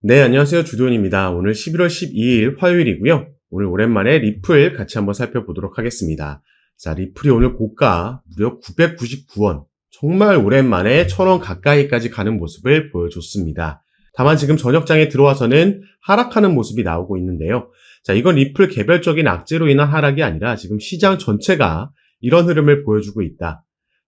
네, 안녕하세요. 주도현입니다. 오늘 11월 12일 화요일이고요. 오늘 오랜만에 리플 같이 한번 살펴보도록 하겠습니다. 자, 리플이 오늘 고가 무려 999원. 정말 오랜만에 1000원 가까이까지 가는 모습을 보여줬습니다. 다만 지금 저녁장에 들어와서는 하락하는 모습이 나오고 있는데요. 자, 이건 리플 개별적인 악재로 인한 하락이 아니라 지금 시장 전체가 이런 흐름을 보여주고 있다.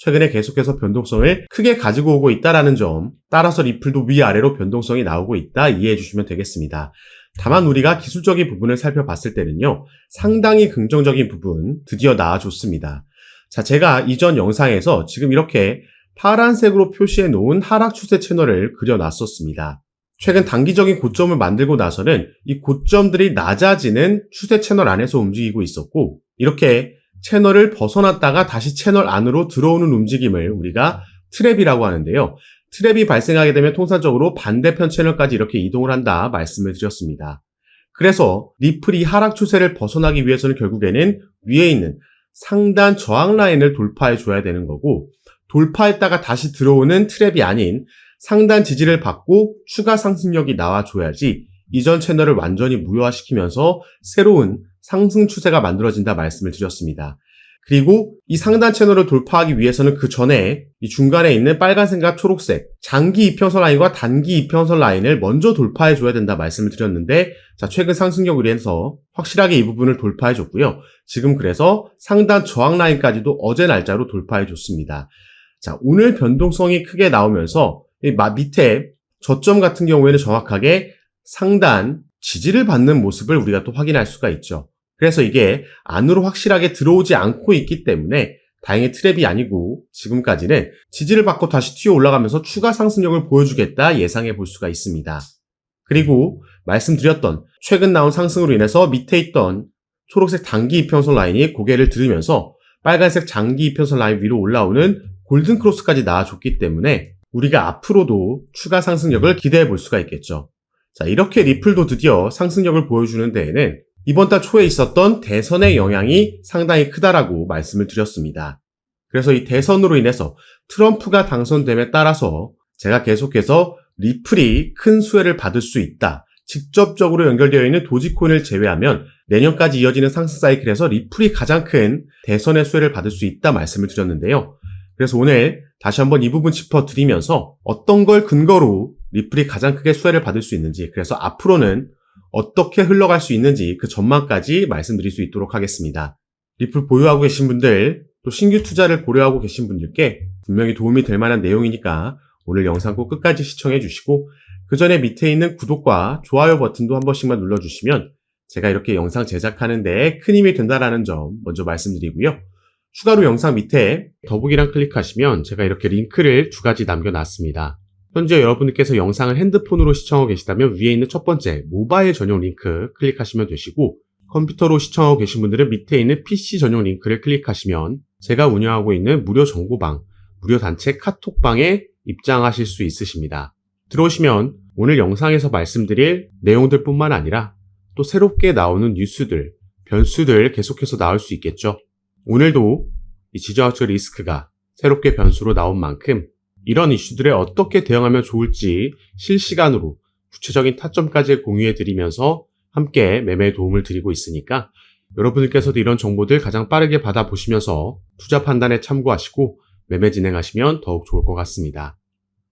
최근에 계속해서 변동성을 크게 가지고 오고 있다는 점, 따라서 리플도 위아래로 변동성이 나오고 있다 이해해 주시면 되겠습니다. 다만 우리가 기술적인 부분을 살펴봤을 때는요, 상당히 긍정적인 부분 드디어 나와줬습니다. 자, 제가 이전 영상에서 지금 이렇게 파란색으로 표시해 놓은 하락 추세 채널을 그려놨었습니다. 최근 단기적인 고점을 만들고 나서는 이 고점들이 낮아지는 추세 채널 안에서 움직이고 있었고, 이렇게 채널을 벗어났다가 다시 채널 안으로 들어오는 움직임을 우리가 트랩이라고 하는데요. 트랩이 발생하게 되면 통상적으로 반대편 채널까지 이렇게 이동을 한다 말씀을 드렸습니다. 그래서 리플이 하락 추세를 벗어나기 위해서는 결국에는 위에 있는 상단 저항 라인을 돌파해 줘야 되는 거고, 돌파했다가 다시 들어오는 트랩이 아닌 상단 지지를 받고 추가 상승력이 나와줘야지 이전 채널을 완전히 무효화시키면서 새로운 상승 추세가 만들어진다 말씀을 드렸습니다. 그리고 이 상단 채널을 돌파하기 위해서는 그 전에 이 중간에 있는 빨간색과 초록색 장기 이평선 라인과 단기 이평선 라인을 먼저 돌파해 줘야 된다 말씀을 드렸는데, 자, 최근 상승력으로 인해서 확실하게 이 부분을 돌파해 줬고요. 지금 그래서 상단 저항 라인까지도 어제 날짜로 돌파해 줬습니다. 자, 오늘 변동성이 크게 나오면서 이 밑에 저점 같은 경우에는 정확하게 상단 지지를 받는 모습을 우리가 또 확인할 수가 있죠. 그래서 이게 안으로 확실하게 들어오지 않고 있기 때문에 다행히 트랩이 아니고 지금까지는 지지를 받고 다시 튀어 올라가면서 추가 상승력을 보여주겠다 예상해 볼 수가 있습니다. 그리고 말씀드렸던 최근 나온 상승으로 인해서 밑에 있던 초록색 단기 이평선 라인이 고개를 들으면서 빨간색 장기 이평선 라인 위로 올라오는 골든 크로스까지 나와줬기 때문에 우리가 앞으로도 추가 상승력을 기대해 볼 수가 있겠죠. 자, 이렇게 리플도 드디어 상승력을 보여주는 데에는 이번 달 초에 있었던 대선의 영향이 상당히 크다라고 말씀을 드렸습니다. 그래서 이 대선으로 인해서 트럼프가 당선됨에 따라서 제가 계속해서 리플이 큰 수혜를 받을 수 있다. 직접적으로 연결되어 있는 도지코인을 제외하면 내년까지 이어지는 상승 사이클에서 리플이 가장 큰 대선의 수혜를 받을 수 있다 말씀을 드렸는데요. 그래서 오늘 다시 한번 이 부분 짚어드리면서 어떤 걸 근거로 리플이 가장 크게 수혜를 받을 수 있는지, 그래서 앞으로는 어떻게 흘러갈 수 있는지 그 전망까지 말씀드릴 수 있도록 하겠습니다. 리플 보유하고 계신 분들, 또 신규 투자를 고려하고 계신 분들께 분명히 도움이 될 만한 내용이니까 오늘 영상 꼭 끝까지 시청해 주시고, 그 전에 밑에 있는 구독과 좋아요 버튼도 한 번씩만 눌러주시면 제가 이렇게 영상 제작하는 데 큰 힘이 된다는 점 먼저 말씀드리고요. 추가로 영상 밑에 더보기란 클릭하시면 제가 이렇게 링크를 2가지 남겨놨습니다. 현재 여러분께서 영상을 핸드폰으로 시청하고 계시다면 위에 있는 첫 번째 모바일 전용 링크 클릭하시면 되시고, 컴퓨터로 시청하고 계신 분들은 밑에 있는 PC 전용 링크를 클릭하시면 제가 운영하고 있는 무료 정보방, 무료 단체 카톡방에 입장하실 수 있으십니다. 들어오시면 오늘 영상에서 말씀드릴 내용들 뿐만 아니라 또 새롭게 나오는 뉴스들, 변수들 계속해서 나올 수 있겠죠. 오늘도 이 지정학적 리스크가 새롭게 변수로 나온 만큼 이런 이슈들에 어떻게 대응하면 좋을지 실시간으로 구체적인 타점까지 공유해 드리면서 함께 매매에 도움을 드리고 있으니까 여러분들께서도 이런 정보들 가장 빠르게 받아보시면서 투자 판단에 참고하시고 매매 진행하시면 더욱 좋을 것 같습니다.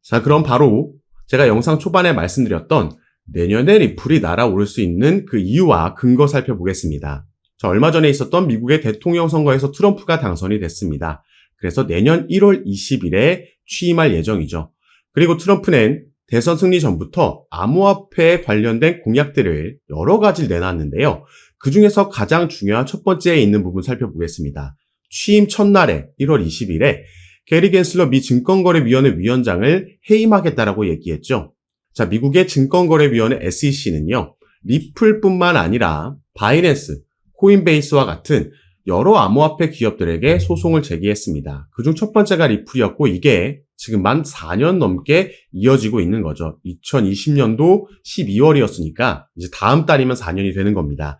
자, 그럼 바로 제가 영상 초반에 말씀드렸던 내년에 리플이 날아오를 수 있는 그 이유와 근거 살펴보겠습니다. 자, 얼마 전에 있었던 미국의 대통령 선거에서 트럼프가 당선이 됐습니다. 그래서 내년 1월 20일에 취임할 예정이죠. 그리고 트럼프는 대선 승리 전부터 암호화폐에 관련된 공약들을 여러 가지를 내놨는데요. 그 중에서 가장 중요한 첫 번째에 있는 부분 살펴보겠습니다. 취임 첫날에 1월 20일에 게리 겐슬러 미 증권거래위원회 위원장을 해임하겠다라고 얘기했죠. 자, 미국의 증권거래위원회 SEC는요, 리플뿐만 아니라 바이낸스, 코인베이스와 같은 여러 암호화폐 기업들에게 소송을 제기했습니다. 그중 첫 번째가 리플이었고, 이게 지금 만 4년 넘게 이어지고 있는 거죠. 2020년도 12월이었으니까 이제 다음 달이면 4년이 되는 겁니다.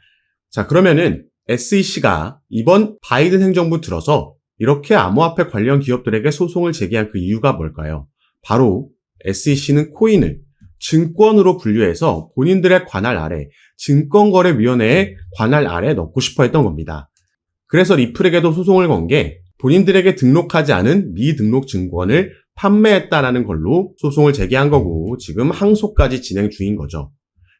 자, 그러면은 SEC가 이번 바이든 행정부 들어서 이렇게 암호화폐 관련 기업들에게 소송을 제기한 그 이유가 뭘까요? 바로 SEC는 코인을 증권으로 분류해서 본인들의 관할 아래, 증권거래위원회의 관할 아래 넣고 싶어 했던 겁니다. 그래서 리플에게도 소송을 건 게 본인들에게 등록하지 않은 미등록 증권을 판매했다라는 걸로 소송을 제기한 거고 지금 항소까지 진행 중인 거죠.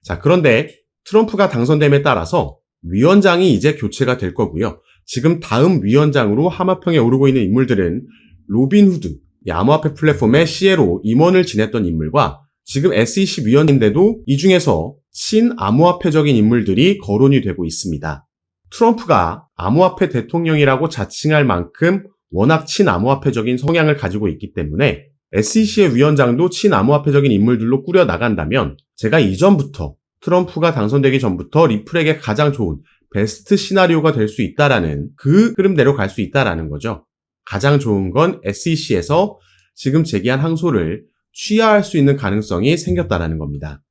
자, 그런데 트럼프가 당선됨에 따라서 위원장이 이제 교체가 될 거고요. 지금 다음 위원장으로 하마평에 오르고 있는 인물들은 로빈후드, 이 암호화폐 플랫폼의 CEO로 임원을 지냈던 인물과 지금 SEC 위원인데도 이 중에서 친암호화폐적인 인물들이 거론이 되고 있습니다. 트럼프가 암호화폐 대통령이라고 자칭할 만큼 워낙 친암호화폐적인 성향을 가지고 있기 때문에 SEC의 위원장도 친암호화폐적인 인물들로 꾸려 나간다면 제가 이전부터 트럼프가 당선되기 전부터 리플에게 가장 좋은 베스트 시나리오가 될 수 있다라는 그 흐름대로 갈 수 있다라는 거죠. 가장 좋은 건 SEC에서 지금 제기한 항소를 취하할 수 있는 가능성이 생겼다라는 겁니다.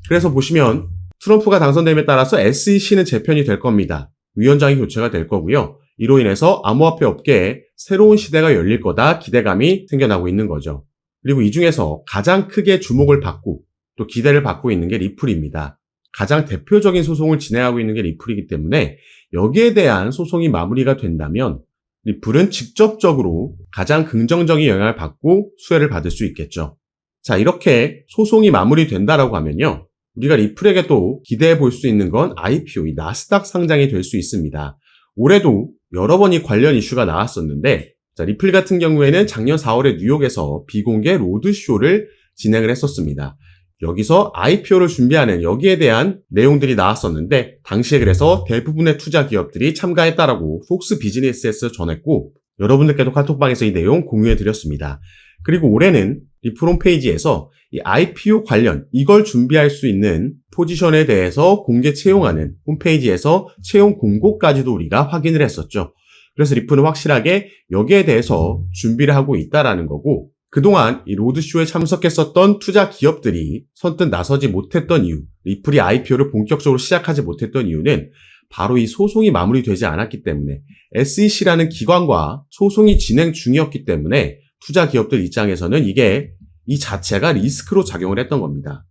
그래서 보시면 트럼프가 당선됨에 따라서 SEC는 재편이 될 겁니다. 위원장이 교체가 될 거고요. 이로 인해서 암호화폐 업계에 새로운 시대가 열릴 거다 기대감이 생겨나고 있는 거죠. 그리고 이 중에서 가장 크게 주목을 받고 또 기대를 받고 있는 게 리플입니다. 가장 대표적인 소송을 진행하고 있는 게 리플이기 때문에 여기에 대한 소송이 마무리가 된다면 리플은 직접적으로 가장 긍정적인 영향을 받고 수혜를 받을 수 있겠죠. 자, 이렇게 소송이 마무리된다라고 하면요. 우리가 리플에게 또 기대해 볼 수 있는 건 IPO, 이 나스닥 상장이 될 수 있습니다. 올해도 여러 번 이 관련 이슈가 나왔었는데 자, 리플 같은 경우에는 작년 4월에 뉴욕에서 비공개 로드쇼를 진행을 했었습니다. 여기서 IPO를 준비하는 여기에 대한 내용들이 나왔었는데 당시에 그래서 대부분의 투자 기업들이 참가했다라고 폭스 비즈니스에서 전했고 여러분들께도 카톡방에서 이 내용 공유해 드렸습니다. 그리고 올해는 리플 홈페이지에서 이 IPO 관련 이걸 준비할 수 있는 포지션에 대해서 공개 채용하는 홈페이지에서 채용 공고까지도 우리가 확인을 했었죠. 그래서 리플은 확실하게 여기에 대해서 준비를 하고 있다라는 거고 그동안 이 로드쇼에 참석했었던 투자 기업들이 선뜻 나서지 못했던 이유, 리플이 IPO를 본격적으로 시작하지 못했던 이유는 바로 이 소송이 마무리되지 않았기 때문에 SEC라는 기관과 소송이 진행 중이었기 때문에 투자 기업들 입장에서는 이게 이 자체가 리스크로 작용을 했던 겁니다.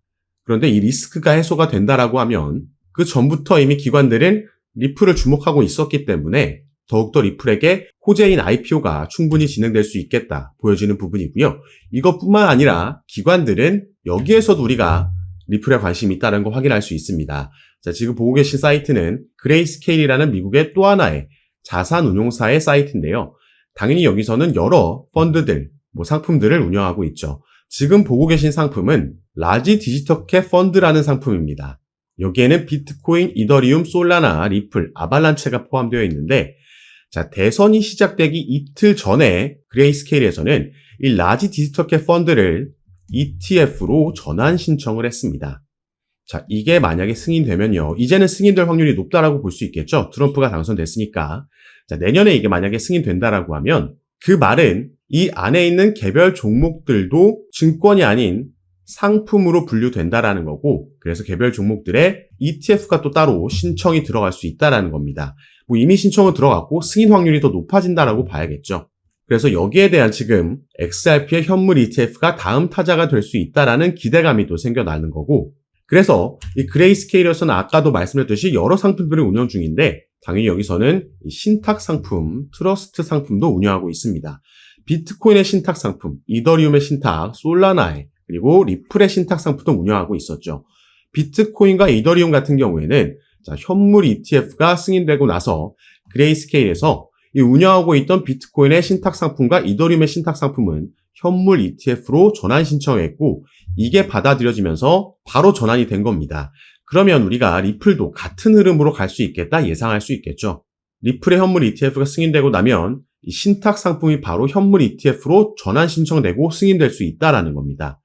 그런데 이 리스크가 해소가 된다라고 하면 그 전부터 이미 기관들은 리플을 주목하고 있었기 때문에 더욱더 리플에게 호재인 IPO가 충분히 진행될 수 있겠다 보여지는 부분이고요. 이것뿐만 아니라 기관들은 여기에서도 우리가 리플에 관심이 있다는 거 확인할 수 있습니다. 자, 지금 보고 계신 사이트는 그레이스케일이라는 미국의 또 하나의 자산운용사의 사이트인데요. 당연히 여기서는 여러 펀드들, 상품들을 운영하고 있죠. 지금 보고 계신 상품은 라지 디지털캡 펀드라는 상품입니다. 여기에는 비트코인, 이더리움, 솔라나, 리플, 아발란체가 포함되어 있는데 자, 대선이 시작되기 이틀 전에 그레이스케일에서는 이 라지 디지털캡 펀드를 ETF로 전환 신청을 했습니다. 자, 이게 만약에 승인되면요. 이제는 승인될 확률이 높다라고 볼 수 있겠죠. 트럼프가 당선됐으니까. 자, 내년에 이게 만약에 승인된다라고 하면 그 말은 이 안에 있는 개별 종목들도 증권이 아닌 상품으로 분류된다라는 거고 그래서 개별 종목들의 ETF가 또 따로 신청이 들어갈 수 있다라는 겁니다. 이미 신청은 들어갔고 승인 확률이 더 높아진다라고 봐야겠죠. 그래서 여기에 대한 지금 XRP의 현물 ETF가 다음 타자가 될 수 있다라는 기대감이 또 생겨나는 거고 그래서 이 그레이스케일에서는 아까도 말씀드렸듯이 여러 상품들을 운영 중인데 당연히 여기서는 신탁 상품, 트러스트 상품도 운영하고 있습니다. 비트코인의 신탁 상품, 이더리움의 신탁, 솔라나의 그리고 리플의 신탁 상품도 운영하고 있었죠. 비트코인과 이더리움 같은 경우에는 자, 현물 ETF가 승인되고 나서 그레이스케일에서 이 운영하고 있던 비트코인의 신탁 상품과 이더리움의 신탁 상품은 현물 ETF로 전환 신청했고 이게 받아들여지면서 바로 전환이 된 겁니다. 그러면 우리가 리플도 같은 흐름으로 갈 수 있겠다 예상할 수 있겠죠. 리플의 현물 ETF가 승인되고 나면 이 신탁 상품이 바로 현물 ETF로 전환 신청되고 승인될 수 있다라는 겁니다.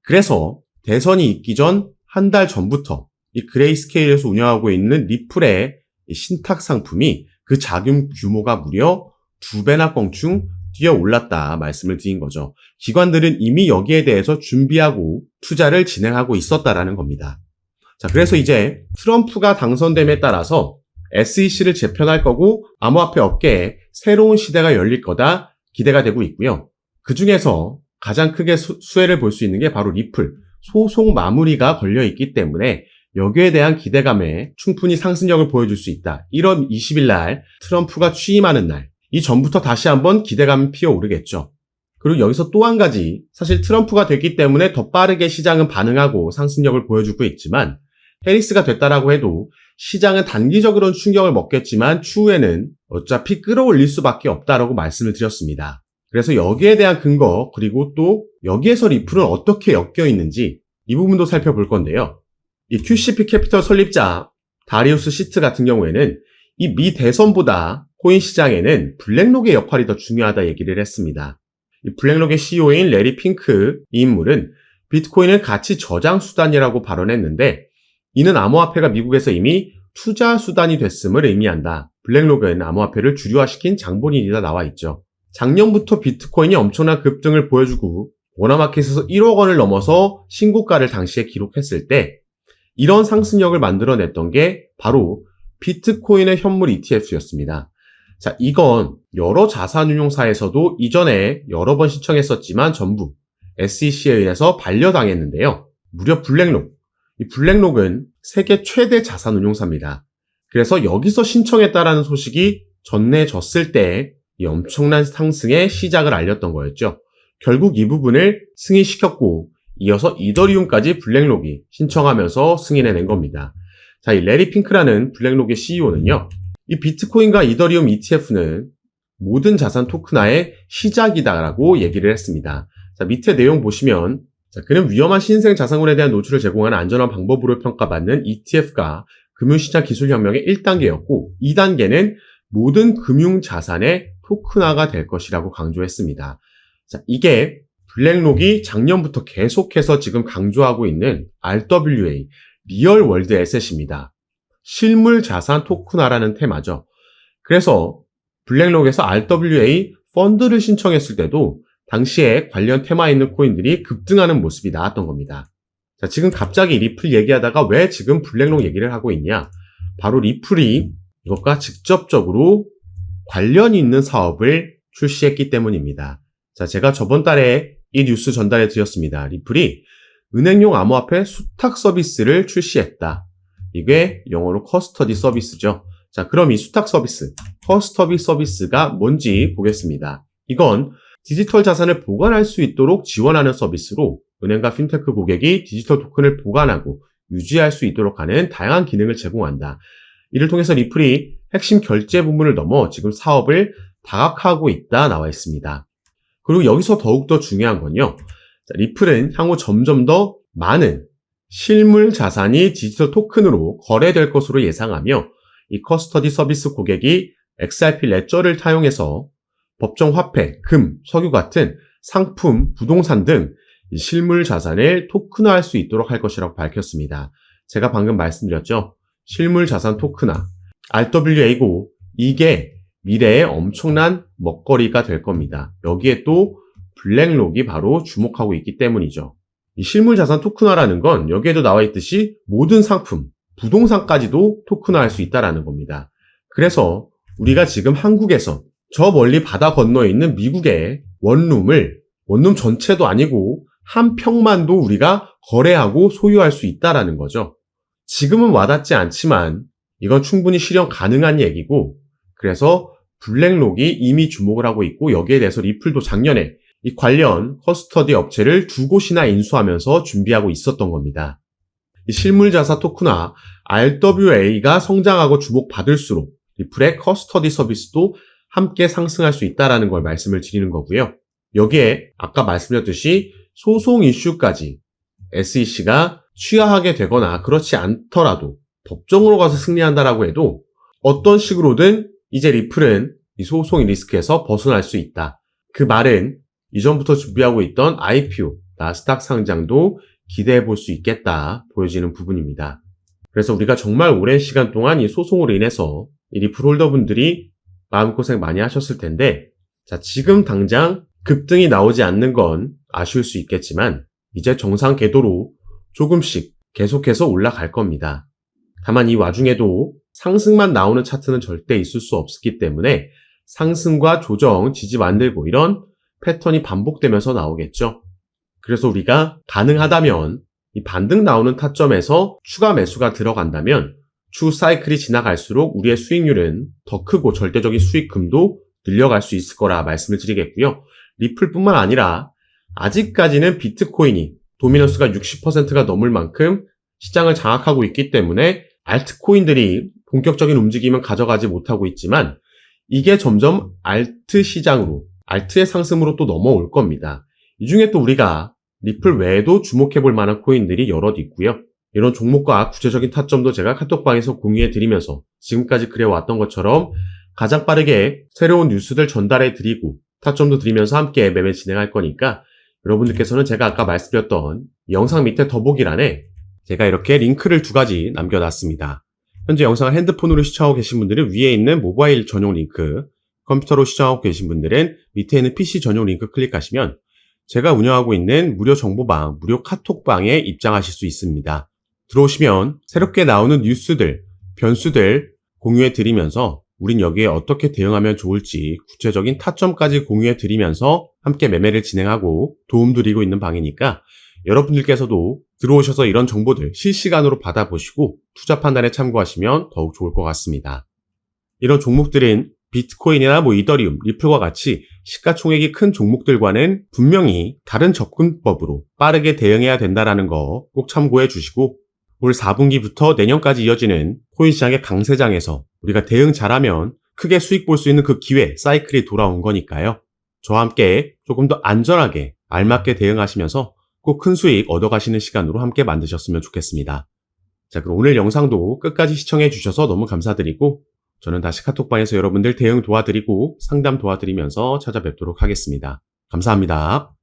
그래서 대선이 있기 전 한 달 전부터 이 그레이스케일에서 운영하고 있는 리플의 신탁 상품이 그 자금 규모가 무려 2배나 껑충 뛰어 올랐다 말씀을 드린 거죠. 기관들은 이미 여기에 대해서 준비하고 투자를 진행하고 있었다라는 겁니다. 자, 그래서 이제 트럼프가 당선됨에 따라서 SEC를 재편할 거고 암호화폐 업계에 새로운 시대가 열릴 거다 기대가 되고 있고요. 그 중에서 가장 크게 수혜를 볼 수 있는 게 바로 리플. 소송 마무리가 걸려있기 때문에 여기에 대한 기대감에 충분히 상승력을 보여줄 수 있다. 1월 20일 날 트럼프가 취임하는 날, 이 전부터 다시 한번 기대감이 피어오르겠죠. 그리고 여기서 또 한 가지, 사실 트럼프가 됐기 때문에 더 빠르게 시장은 반응하고 상승력을 보여주고 있지만 해리스가 됐다라고 해도 시장은 단기적으로는 충격을 먹겠지만 추후에는 어차피 끌어올릴 수밖에 없다라고 말씀을 드렸습니다. 그래서 여기에 대한 근거, 그리고 또 여기에서 리플은 어떻게 엮여 있는지 이 부분도 살펴볼 건데요. 이 QCP 캐피털 설립자 다리우스 시트 같은 경우에는 이 미 대선보다 코인 시장에는 블랙록의 역할이 더 중요하다 얘기를 했습니다. 이 블랙록의 CEO인 레리 핑크 이 인물은 비트코인은 가치 저장 수단이라고 발언했는데 이는 암호화폐가 미국에서 이미 투자 수단이 됐음을 의미한다. 블랙록은 암호화폐를 주류화시킨 장본인이다 나와 있죠. 작년부터 비트코인이 엄청난 급등을 보여주고 워너마켓에서 1억 원을 넘어서 신고가를 당시에 기록했을 때 이런 상승력을 만들어냈던 게 바로 비트코인의 현물 ETF였습니다. 자, 이건 여러 자산운용사에서도 이전에 여러 번 신청했었지만 전부 SEC에 의해서 반려당했는데요. 무려 블랙록. 이 블랙록은 세계 최대 자산운용사입니다. 그래서 여기서 신청했다라는 소식이 전해졌을 때 이 엄청난 상승의 시작을 알렸던 거였죠. 결국 이 부분을 승인시켰고 이어서 이더리움까지 블랙록이 신청하면서 승인해낸 겁니다. 자, 이 레리 핑크라는 블랙록의 CEO는요. 이 비트코인과 이더리움 ETF는 모든 자산 토큰화의 시작이다라고 얘기를 했습니다. 자, 밑에 내용 보시면 그는 위험한 신생 자산군에 대한 노출을 제공하는 안전한 방법으로 평가받는 ETF가 금융시장 기술혁명의 1단계였고 2단계는 모든 금융자산의 토큰화가 될 것이라고 강조했습니다. 자, 이게 블랙록이 작년부터 계속해서 지금 강조하고 있는 RWA, 리얼 월드 에셋입니다. 실물 자산 토큰화라는 테마죠. 그래서 블랙록에서 RWA 펀드를 신청했을 때도 당시에 관련 테마에 있는 코인들이 급등하는 모습이 나왔던 겁니다. 자, 지금 갑자기 리플 얘기하다가 왜 지금 블랙록 얘기를 하고 있냐? 바로 리플이 이것과 직접적으로 관련이 있는 사업을 출시했기 때문입니다. 자, 제가 저번 달에 이 뉴스 전달해 드렸습니다. 리플이 은행용 암호화폐 수탁 서비스를 출시했다. 이게 영어로 커스터디 서비스죠. 자, 그럼 이 수탁 서비스, 커스터디 서비스가 뭔지 보겠습니다. 이건 디지털 자산을 보관할 수 있도록 지원하는 서비스로 은행과 핀테크 고객이 디지털 토큰을 보관하고 유지할 수 있도록 하는 다양한 기능을 제공한다. 이를 통해서 리플이 핵심 결제 부분을 넘어 지금 사업을 다각화하고 있다 나와 있습니다. 그리고 여기서 더욱더 중요한 건요. 자, 리플은 향후 점점 더 많은 실물 자산이 디지털 토큰으로 거래될 것으로 예상하며 이 커스터디 서비스 고객이 XRP 레저를 타용해서 법정 화폐, 금, 석유 같은 상품, 부동산 등 실물 자산을 토큰화할 수 있도록 할 것이라고 밝혔습니다. 제가 방금 말씀드렸죠. 실물 자산 토큰화, RWA고 이게 미래에 엄청난 먹거리가 될 겁니다. 여기에 또 블랙록이 바로 주목하고 있기 때문이죠. 이 실물 자산 토큰화라는 건 여기에도 나와 있듯이 모든 상품, 부동산까지도 토큰화할 수 있다는 겁니다. 그래서 우리가 지금 한국에서 저 멀리 바다 건너에 있는 미국의 원룸 전체도 아니고 한 평만도 우리가 거래하고 소유할 수 있다는 거죠. 지금은 와닿지 않지만 이건 충분히 실현 가능한 얘기고 그래서 블랙록이 이미 주목을 하고 있고 여기에 대해서 리플도 작년에 이 관련 커스터디 업체를 2곳이나 인수하면서 준비하고 있었던 겁니다. 이 실물자산 토큰화 RWA가 성장하고 주목받을수록 리플의 커스터디 서비스도 함께 상승할 수 있다는 걸 말씀을 드리는 거고요. 여기에 아까 말씀드렸듯이 소송 이슈까지 SEC가 취하하게 되거나 그렇지 않더라도 법정으로 가서 승리한다라고 해도 어떤 식으로든 이제 리플은 이 소송의 리스크에서 벗어날 수 있다. 그 말은 이전부터 준비하고 있던 IPO, 나스닥 상장도 기대해 볼 수 있겠다 보여지는 부분입니다. 그래서 우리가 정말 오랜 시간 동안 이 소송으로 인해서 이 리플 홀더분들이 마음고생 많이 하셨을 텐데 자, 지금 당장 급등이 나오지 않는 건 아쉬울 수 있겠지만 이제 정상 궤도로 조금씩 계속해서 올라갈 겁니다. 다만 이 와중에도 상승만 나오는 차트는 절대 있을 수 없기 때문에 상승과 조정, 지지 만들고 이런 패턴이 반복되면서 나오겠죠. 그래서 우리가 가능하다면 이 반등 나오는 타점에서 추가 매수가 들어간다면 추후 사이클이 지나갈수록 우리의 수익률은 더 크고 절대적인 수익금도 늘려갈 수 있을 거라 말씀을 드리겠고요. 리플뿐만 아니라 아직까지는 비트코인이 도미넌스가 60%가 넘을 만큼 시장을 장악하고 있기 때문에 알트코인들이 본격적인 움직임은 가져가지 못하고 있지만 이게 점점 알트 시장으로, 알트의 상승으로 또 넘어올 겁니다. 이 중에 또 우리가 리플 외에도 주목해 볼 만한 코인들이 여럿 있고요. 이런 종목과 구체적인 타점도 제가 카톡방에서 공유해 드리면서 지금까지 그래왔던 것처럼 가장 빠르게 새로운 뉴스들 전달해 드리고 타점도 드리면서 함께 매매 진행할 거니까 여러분들께서는 제가 아까 말씀드렸던 영상 밑에 더보기란에 제가 이렇게 링크를 2가지 남겨놨습니다. 현재 영상을 핸드폰으로 시청하고 계신 분들은 위에 있는 모바일 전용 링크, 컴퓨터로 시청하고 계신 분들은 밑에 있는 PC 전용 링크 클릭하시면 제가 운영하고 있는 무료 정보방, 무료 카톡방에 입장하실 수 있습니다. 들어오시면 새롭게 나오는 뉴스들, 변수들 공유해 드리면서 우린 여기에 어떻게 대응하면 좋을지 구체적인 타점까지 공유해 드리면서 함께 매매를 진행하고 도움 드리고 있는 방이니까 여러분들께서도 들어오셔서 이런 정보들 실시간으로 받아보시고 투자 판단에 참고하시면 더욱 좋을 것 같습니다. 이런 종목들은 비트코인이나 이더리움, 리플과 같이 시가총액이 큰 종목들과는 분명히 다른 접근법으로 빠르게 대응해야 된다는 거 꼭 참고해 주시고 올 4분기부터 내년까지 이어지는 코인 시장의 강세장에서 우리가 대응 잘하면 크게 수익 볼 수 있는 그 기회, 사이클이 돌아온 거니까요. 저와 함께 조금 더 안전하게 알맞게 대응하시면서 꼭 큰 수익 얻어가시는 시간으로 함께 만드셨으면 좋겠습니다. 자, 그럼 오늘 영상도 끝까지 시청해 주셔서 너무 감사드리고 저는 다시 카톡방에서 여러분들 대응 도와드리고 상담 도와드리면서 찾아뵙도록 하겠습니다. 감사합니다.